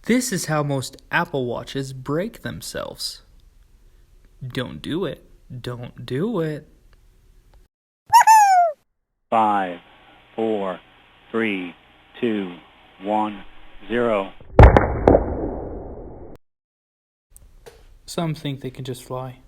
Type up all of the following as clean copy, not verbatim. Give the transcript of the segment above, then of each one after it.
This is how most Apple Watches break themselves. Don't do it. Don't do it. 5, 4, 3, 2, 1, 0. Some think they can just fly.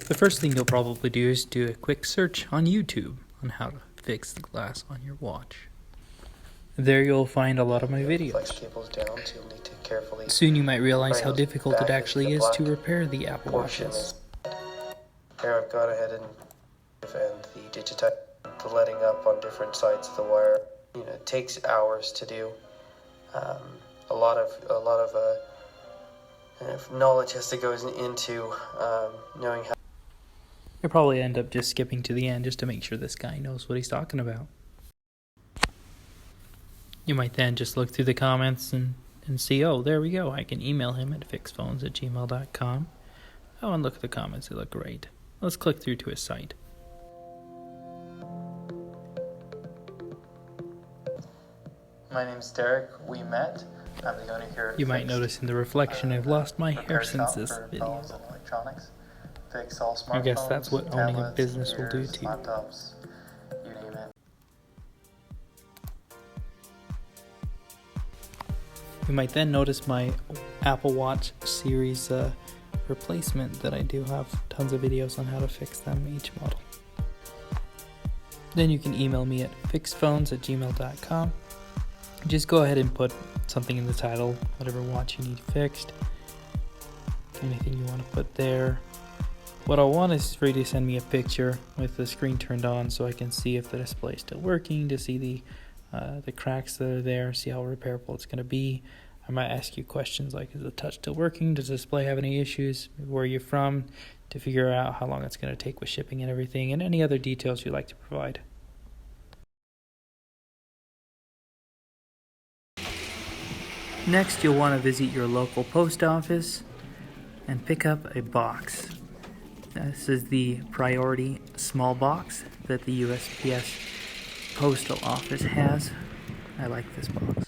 The first thing you'll probably do is do a quick search on YouTube on how to fix the glass on your watch. There you'll find a lot of my videos. Soon you might realize how difficult it actually is to repair the Apple Watches. Here I've got ahead and the digitize, the letting up on different sides of the wire. You know, it takes hours to do. A lot of knowledge has to go into knowing how. You'll probably end up just skipping to the end just to make sure this guy knows what he's talking about. You might then just look through the comments and see, oh, there we go. I can email him at fixphones@gmail.com. Oh, and look at the comments. They look great. Let's click through to his site. My name's Derek. We met. I'm the owner here at You might notice in the reflection I've lost my hair since this video. Fix all smartphones, I guess that's what owning a tablets, business will do computers, to you. laptops, you name it. You might then notice my Apple Watch series replacement that I do have tons of videos on how to fix them, each model. Then you can email me at fixphones@gmail.com. Just go ahead and put something in the title, whatever watch you need fixed, anything you want to put there. What I want is for you to send me a picture with the screen turned on so I can see if the display is still working, to see the cracks that are there, see how repairable it's going to be. I might ask you questions like, is the touch still working? Does the display have any issues? Where are you from? To figure out how long it's going to take with shipping and everything, and any other details you'd like to provide. Next, you'll want to visit your local post office and pick up a box. This is the priority small box that the USPS postal office has. I like this box.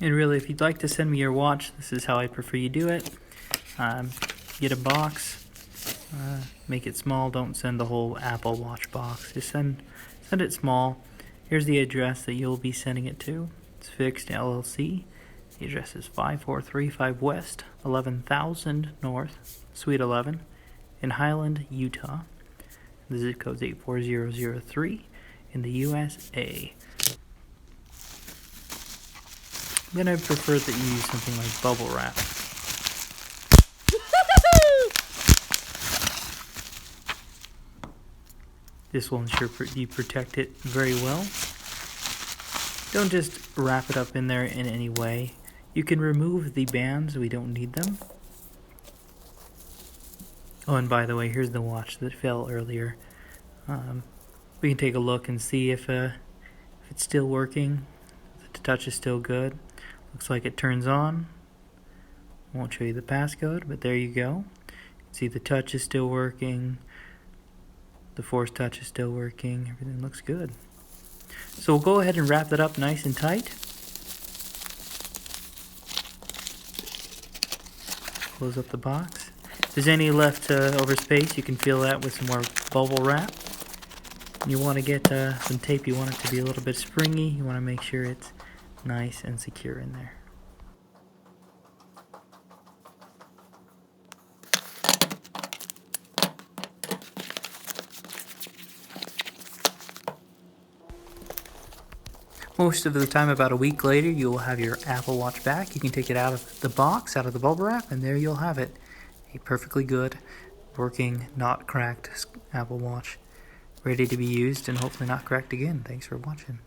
And really, if you'd like to send me your watch, this is how I prefer you do it. Get a box, make it small. Don't send the whole Apple Watch box. Just send it small. Here's the address that you'll be sending it to. It's Fixed LLC. The address is 5435 West, 11,000 North, Suite 11, in Highland, Utah. The zip code is 84003 in the USA. Then I prefer that you use something like bubble wrap. This will ensure you protect it very well. Don't just wrap it up in there in any way. You can remove the bands, we don't need them. Oh, and by the way, here's the watch that fell earlier. We can take a look and see if it's still working. If the touch is still good. Looks like it turns on. Won't show you the passcode, but there you go. You can see the touch is still working. The force touch is still working. Everything looks good. So we'll go ahead and wrap that up nice and tight. Close up the box. If there's any left over space, you can fill that with some more bubble wrap. You want to get some tape, you want it to be a little bit springy. You want to make sure it's nice and secure in there. Most of the time, about a week later, you will have your Apple Watch back. You can take it out of the box, out of the bubble wrap, and there you'll have it. A perfectly good, working, not cracked Apple Watch. Ready to be used and hopefully not cracked again. Thanks for watching.